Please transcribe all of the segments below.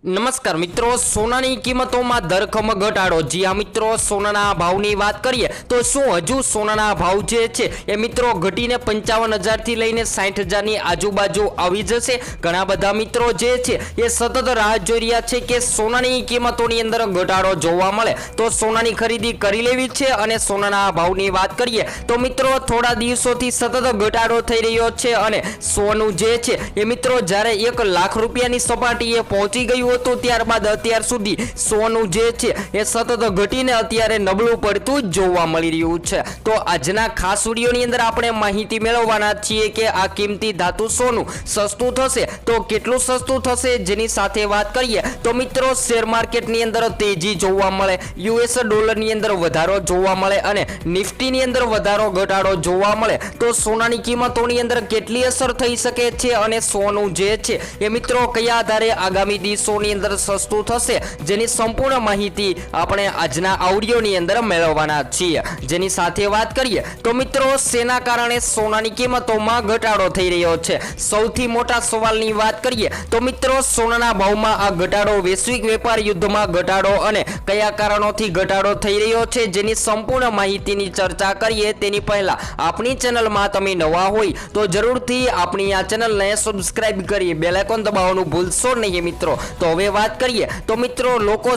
नमस्कार मित्रों, सोनानी किंमतों में धरखम घटाडो। जी हाँ मित्रों, सोनाना भावनी बात करिए तो शुं हजू सोनाना भाव जे छे ए मित्रों घटीने 55,000 थी लईने 60,000 नी आजूबाजू आवी जशे। घणा बधा मित्रों जे छे ए सतत राह जोई रह्या छे के सोनानी किंमतोनी अंदर घटाडो जोवा मळे तो सोनानी खरीदी करी लेवी छे। अने सोनाना भावनी बात करिए तो मित्रों थोड़ा दिवसोथी सतत घटाडो थई रह्यो छे अने सोनू जे छे ए मित्रों ज्यारे 1 लाख रूपियानी सपाटीए पहोंची गयुं तो त्यारबाद अत्यार सुधी सोनू जे छे ए सतत घटीने अत्यारे नबळुं पड़तुं जोवा मळी रह्युं छे। तो आजना खास विडियोनी अंदर आपणे माहिती मेळववाना छीए के आ किंमती धातु सोनू सस्तुं थशे तो केटલું सस्तुं थशे। जेनी साथे वात करीए तो मित्रों शेर मार्केटनी अंदर तेजी जोवा मळे, यूएस डॉलरनी अंदर वधारो जोवा मळे अने निफ्टीनी अंदर वधारो घटाडो जोवा मळे तो सोनानी किंमतोनी अंदर केटली असर थई शके छे अने सोनू जे छे ए मित्रों कया आधारे आगामी दिवसोनी अंदर सस्तुं थशे जेनी संपूर्ण माहिती आपणे आजना ऑडियोनी अंदर मेळववाना छीए। जेनी साथे वात करीए तो मित्रों सेना कारणे सोनानी किंमतोमां घटाडो थई रह्यो छे। सौथी मोटा सवालनी वात करीए तो मित्रों सोनाना भावमां आ घटाडो वैश्विक वेपार युद्धमां घटाडो अने कया कारणोथी घटाडो थई रह्यो छे जेनी संपूर्ण माहितीनी चर्चा करीए तेनी पहेला आपणी चेनलमां तमे नवा होय तो जरूरथी आपणी आ चेनलने सब्सक्राइब करी बेल आइकन दबावવાનું ભૂલશો નહીં મિત્રો। तो हवे बात करिए तो मित्रों लोको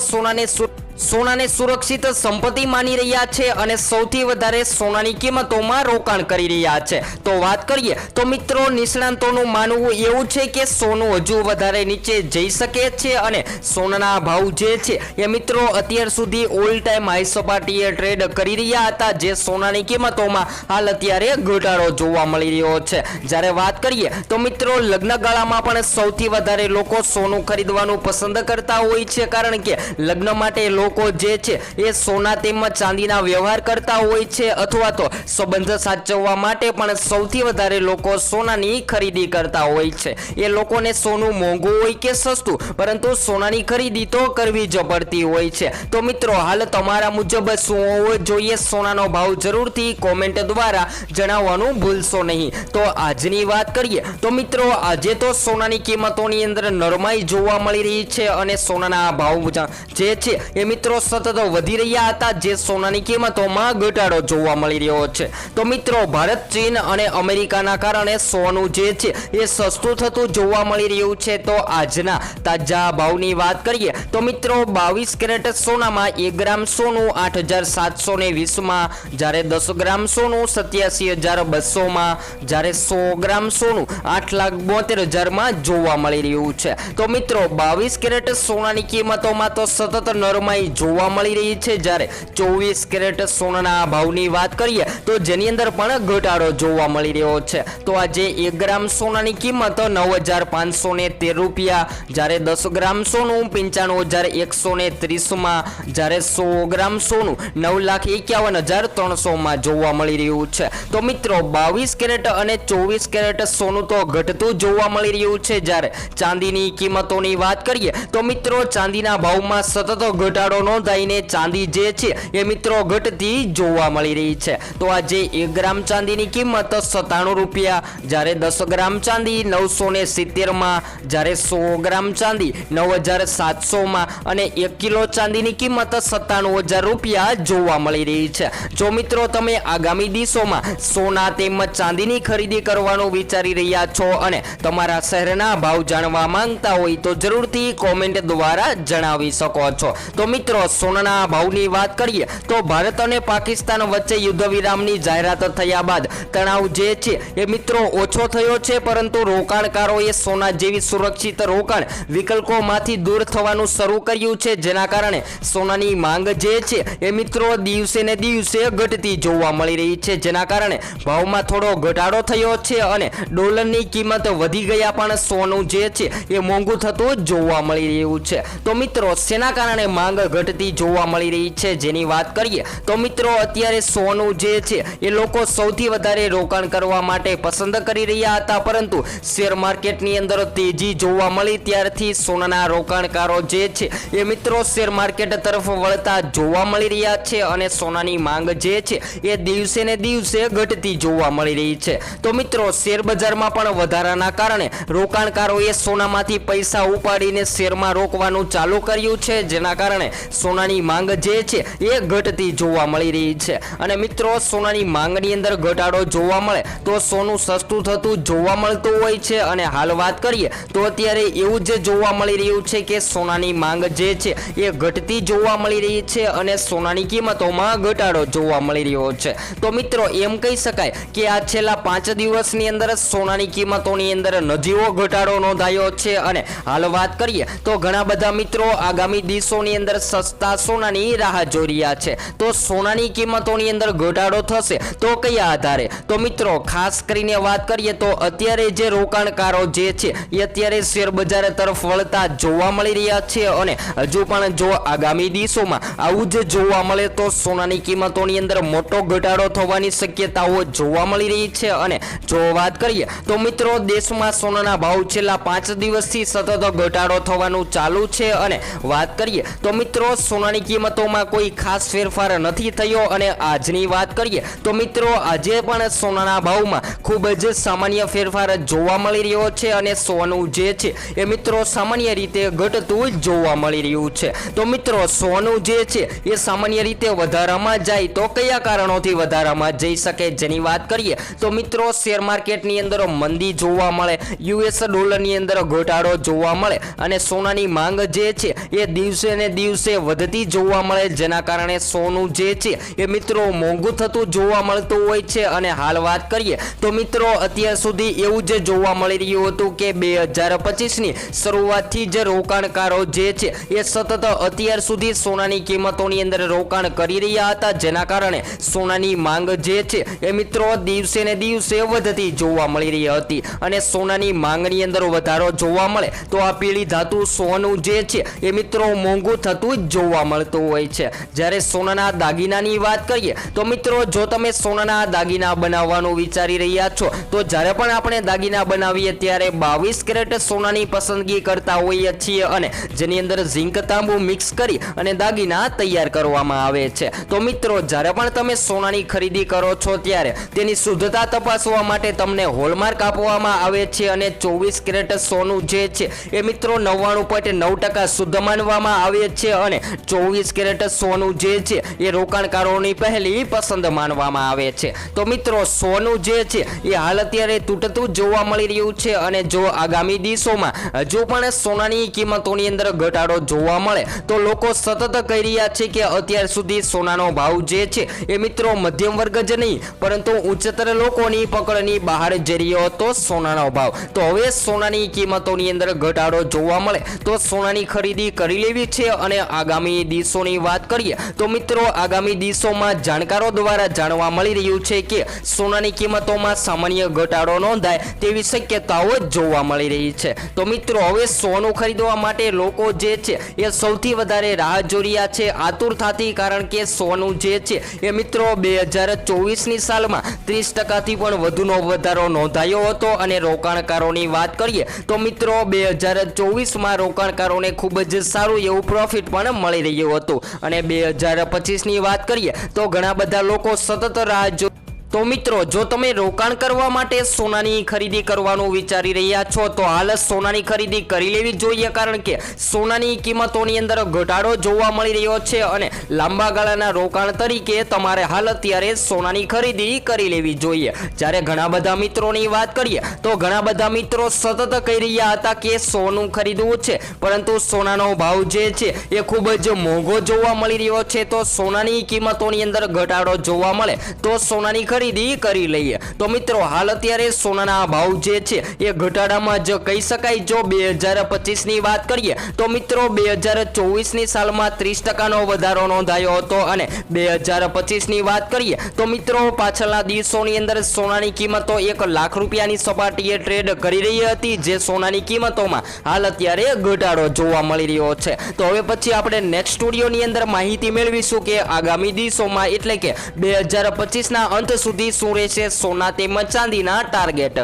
सोनाने सुरक्षित संपत्ति मानी रह्या छे अने सौथी वधारे सोनानी किंमतोमां रोकाण करी रह्या छे। तो बात करिए तो मित्रों निष्णातोनुं मानवुं एवुं छे के सोनू हजू वधारे नीचे जई शके छे अने सोनाना भाव जे छे ए मित्रों अत्यार सुधी ऑल टाइम हाई सपाटीए ट्रेड करी रह्या हता जे सोनानी किंमतोमां हाल अत्यारे घटाडो जोवा मळी रह्यो छे। ज्यारे बात करिए तो मित्रों लग्नगाळामां पण सौथी वधारे लोको सोनू खरीदवानुं पसंद करता होय छे कारण के लग्न माटे लोको जे छे ए सोना तेमज चांदीना व्यवहार करता होय छे अथवा तो संबंध साचववा माटे पण सौथी वधारे लोको सोनानी खरीदी करता होय छे। ए लोकोने सोनू मोंघुं होय के सस्तुं परंतु सोनानी खरीदी तो करवी ज पड़ती होय छे। तो मित्रों हाल तमारा मुजब शुं होवो जोईए सोनानो भाव जरूरथी कॉमेंट द्वारा जणाववानुं भूलशो नहीं। तो आजनी वात करीए तो मित्रों आजे तो सोनानी किंमतोनी अंदर नरमाई जोवा मळी रही छे अने सोनाना भाव जे छे ए मित्रों सतत वधी रह्या हता जे सोनानी किंमतोमां घटाडो जोवा मळी रह्यो छे। तो मित्रों भारत चीन अने अमेरिकाना कारणे सोनू जे छे ए सस्तुं थतुं जोवा मळी रह्युं छे। तो आजना ताजा भावनी वात करीए तो मित्रों 22 कैरेट सोनामां 1 ग्राम सोनू 8,720 मां, ज्यारे 10 ग्राम सोनू 87,200 मां, ज्यारे 100 ग्राम सोनू 8,72,000 मां जोवा मळी रह्युं छे। तो मित्रों 22 कैरेट सोनानी किंमतोमां तो सतत नरमाई जोवा मळी रही छे। ज्यारे 24 कैरेट सोनाना भावनी वात करीए तो जेनी अंदर पण घटाडो जोवा मळी रह्यो छे। तो आजे 1 ग्राम सोनानी किंमत 9,513 रूपिया, ज्यारे 10 ग्राम सोनू 95,130 मां, ज्यारे 100 ग्राम सोनू 9,51,300 मां जोवा मळी रह्युं छे। तो मित्रों 22 कैरेट अने 24 कैरेट सोनू तो घटतुं जोवा मळी रह्युं छे। ज्यारे चांदीनी किंमतोनी वात करीए तो मित्रों चांदीना भावमां सतत घटाडो नोंधाईने चांदी जे छे ए मित्रों घटती जोवा मळी रही छे। तो आजे 1 ग्राम चांदीनी किंमत 97 रूपिया, ज्यारे 10 ग्राम चांदी 970 मां, ज्यारे 100 ग्राम चांदी 9,700 मां अने 1 किलो चांदीनी किंमत 97,000 रूपिया जोवा मळी रही छे। जो मित्रों तमे आगामी दिवसोमां सोना तेमज चांदीनी खरीदी करवानुं विचारी रह्या छो अने तमारा शहेरना भाव जाणवा मांगता होय तो जरूरथी कॉमेंट द्वारा जणावी शको छो। तो मित्रों सोनाना भावनी बात करिए तो भारत और पाकिस्तान वच्चे युद्ध विरामनी जाहेरात थया बाद तणाव जे छे ए मित्रों ओछो थयो छे परंतु रोकाणकारोए सोना जेवी सुरक्षित रोकाण विकल्पोमांथी दूर थवानुं शरू कर्युं छे जेना कारणे सोनानी मांग जे छे ए मित्रों दिवसे ने दिवसे घटती जोवा मळी रही छे जेना कारणे भावमां थोड़ो घटाडो थयो छे अने डॉलरनी किंमत वधी गया पण सोनू जे छे ए मोंघुं थतुं जोवा मळी रह्युं छे। तो मित्रों सेना कारणे मांग ઘટતી જોવા મળી રહી છે। જેની વાત કરીએ તો મિત્રો અત્યારે સોનું જે છે એ લોકો સૌથી વધારે રોકાણ કરવા માટે પસંદ કરી રહ્યા હતા, પરંતુ શેર માર્કેટની અંદર તેજી જોવા મળી ત્યારથી સોનાના રોકાણકારો જે છે એ મિત્રો શેર માર્કેટ તરફ વળતા જોવા મળી રહ્યા છે અને સોનાની માંગ જે છે એ દિવસે ને દિવસે ઘટતી જોવા મળી રહી છે। તો મિત્રો શેર બજારમાં પણ વધારાના કારણે રોકાણકારોએ સોનામાંથી પૈસા ઉપાડીને શેરમાં રોકવાનું ચાલુ કર્યું છે, જેના કારણે સોનાની માંગ જે છે એ ઘટતી જોવા મળી રહી છે। અને મિત્રો સોનાની માંગની અંદર ઘટાડો જોવા મળે તો સોનું સસ્તું થતું જોવા મળતું હોય છે અને હાલ વાત કરીએ તો અત્યારે એવું જ જોવા મળી રહ્યું છે કે સોનાની માંગ જે છે એ ઘટતી જોવા મળી રહી છે અને સોનાની કિંમતોમાં ઘટાડો જોવા મળી રહ્યો છે। તો મિત્રો એમ કહી શકાય કે આ છેલ્લા 5 દિવસની અંદર સોનાની કિંમતોની અંદર નજીવો ઘટાડો નોંધાયો છે અને હાલ વાત કરીએ તો ઘણા બધા મિત્રો આગામી દિવસોની અંદર સસ્તા સોનાની રાહ જોઈ રહ્યા છે। તો સોનાની કિંમતોની અંદર ઘટાડો થશે તો કયા આધારે? તો મિત્રો ખાસ કરીને વાત કરીએ તો અત્યારે જે રોકાણકારો જે છે એ અત્યારે શેર બજાર તરફ વળતા જોવા મળી રહ્યા છે અને હજુ પણ જો આગામી દિવસોમાં આવું જ જોવા મળે તો સોનાની કિંમતોની અંદર મોટો ઘટાડો થવાની શક્યતાઓ જોવા મળી રહી છે। અને જો વાત કરીએ તો મિત્રો દેશમાં સોનાના ભાવ છેલ્લા 5 દિવસથી સતત ઘટાડો થવાનું ચાલુ છે અને વાત કરીએ તો મિત્રો સોનાની કિંમતોમાં કોઈ ખાસ ફેરફાર નથી થયો અને આજની વાત કરીએ તો મિત્રો આજે પણ સોનાના ભાવમાં ખૂબ જ સામાન્ય ફેરફાર જોવા મળી રહ્યો છે અને સોનું જે છે એ મિત્રો સામાન્ય રીતે ઘટતું જોવા મળી રહ્યું છે। તો મિત્રો સોનું જે છે એ સામાન્ય રીતે વધારામાં જાય તો કયા કારણોથી વધારામાં જઈ શકે? જેની વાત કરીએ તો મિત્રો શેર માર્કેટની અંદર મંદી જોવા મળે, યુએસ ડોલરની અંદર ઘટાડો જોવા મળે અને સોનાની માંગ જે છે એ દિવસે ને દિવસે વધતી જોવા મળે, જેના કારણે સોનું જે છે એ મિત્રો મોંઘું થતું જોવા મળતું હોય છે। અને હાલ વાત કરીએ તો મિત્રો અત્યાર સુધી એવું જ જોવા મળી રહ્યું હતું કે 2025ની શરૂઆતથી જ રોકાણકારો જે છે એ સતત અત્યાર સુધી સોનાની કિંમતોની અંદર રોકાણ કરી રહ્યા હતા, જેના કારણે સોનાની માંગ જે છે એ મિત્રો દિવસે ને દિવસે વધતી જોવા મળી રહી હતી અને સોનાની માંગની અંદર વધારો જોવા મળે તો આ પીળી ધાતુ સોનું જે છે એ મિત્રો મોંઘું થતું જ જોવા મળતું હોય છે। જ્યારે સોનાના દાગીનાની વાત કરીએ તો મિત્રો જો તમે સોનાના દાગીના બનાવવાનું વિચારી રહ્યા છો તો જ્યારે પણ આપણે દાગીના બનાવીએ ત્યારે 22 કેરેટ સોનાની પસંદગી કરતા હોઈએ છીએ અને જેની અંદર ઝીંક તાંબુ મિક્સ કરી અને દાગીના તૈયાર કરવામાં આવે છે। તો મિત્રો જ્યારે પણ તમે સોનાની ખરીદી કરો છો ત્યારે તેની શુદ્ધતા તપાસવા માટે તમને હોલમાર્ક આપવામાં આવે છે અને 24 કેરેટ સોનું જે છે એ મિત્રો 99.9% શુદ્ધ માનવામાં આવે છે અને 24 કેરેટ સોનું જે છે એ રોકાણકારોની પહેલી પસંદ માનવામાં આવે છે। તો મિત્રો સોનું જે છે એ હાલ અત્યારે તૂટતું જોવા મળી રહ્યું છે અને જો આગામી દિવસોમાં હજુ પણ સોનાની કિંમતોની અંદર ઘટાડો જોવા મળે તો લોકો સતત કહી રહ્યા છે કે અત્યાર સુધી સોનાનો ભાવ જે છે એ મિત્રો મધ્યમ વર્ગ જ નહીં પરંતુ ઉચ્ચતર લોકોની પકડની બહાર જઈ રહ્યો હતો સોનાનો ભાવ। તો હવે સોનાની કિંમતોની અંદર ઘટાડો જોવા મળે તો સોનાની ખરીદી કરી લેવી છે અને આગામી દિવસોની વાત કરીએ તો મિત્રો આગામી દિવસોમાં જાણકારો દ્વારા જાણવા મળી રહ્યું છે કે સોનાની કિંમતોમાં સામાન્ય ઘટાડો નોંધાય તેવી શક્યતાઓ જોવા મળી રહી છે। તો મિત્રો હવે સોનું ખરીદવા માટે લોકો જે છે એ સૌથી વધારે રાહ જોઈ રહ્યા છે આતુરતાથી, કારણ કે સોનું જે છે એ મિત્રો 2024ની સાલમાં 30%થી પણ વધુનો વધારો નોંધાયો હતો અને રોકાણકારોની વાત કરીએ તો મિત્રો 2024માં રોકાણકારોને ખૂબ જ સારું એવું પ્રોફિટ પણ મળી રહ્યું હતું અને 2025ની વાત કરીએ તો ઘણા બધા લોકો સતત રાહ જોઈ તો મિત્રો જો તમે રોકાણ કરવા માટે સોનાની ખરીદી કરવાનું વિચારી રહ્યા છો તો હાલ સોનાની ખરીદી કરી લેવી જોઈએ, કારણ કે સોનાની કિંમતોની અંદર ઘટાડો જોવા મળી રહ્યો છે અને લાંબા ગાળાના રોકાણ તરીકે તમારે હાલ અત્યારે સોનાની ખરીદી કરી લેવી જોઈએ। જ્યારે ઘણા બધા મિત્રોની વાત કરીએ તો ઘણા બધા મિત્રો સતત કહી રહ્યા હતા કે સોનું ખરીદવું છે પરંતુ સોનાનો ભાવ જે છે એ ખૂબ જ મોંઘો જોવા મળી રહ્યો છે, તો સોનાની કિંમતોની અંદર ઘટાડો જોવા મળે તો સોનાની ખરીદી ખરીદી કરી લઈએ. તો મિત્રો હાલ અત્યારે સોનાના ભાવ જે છે એ ઘટાડામાં જ કહી શકાય. જો 2025ની વાત કરીએ તો મિત્રો 2024ની સાલમાં 30% વધારો નોંધાયો હતો અને 2025ની વાત કરીએ તો મિત્રો પાછળના દિવસોની અંદર સોનાની કિંમતો 1 લાખ રૂપિયાની સપાટીએ ટ્રેડ કરી રહી હતી, જે સોનાની કિંમતોમાં હાલ અત્યારે ઘટાડો જોવા મળી રહ્યો છે. તો હવે પછી આપણે નેક્સ્ટ સ્ટુડિયોની અંદર માહિતી મેળવીશું કે આગામી દિવસોમાં એટલે કે 2025ના અંત સુધી શું રહેશે સોના તેમજ ચાંદીના ટાર્ગેટ.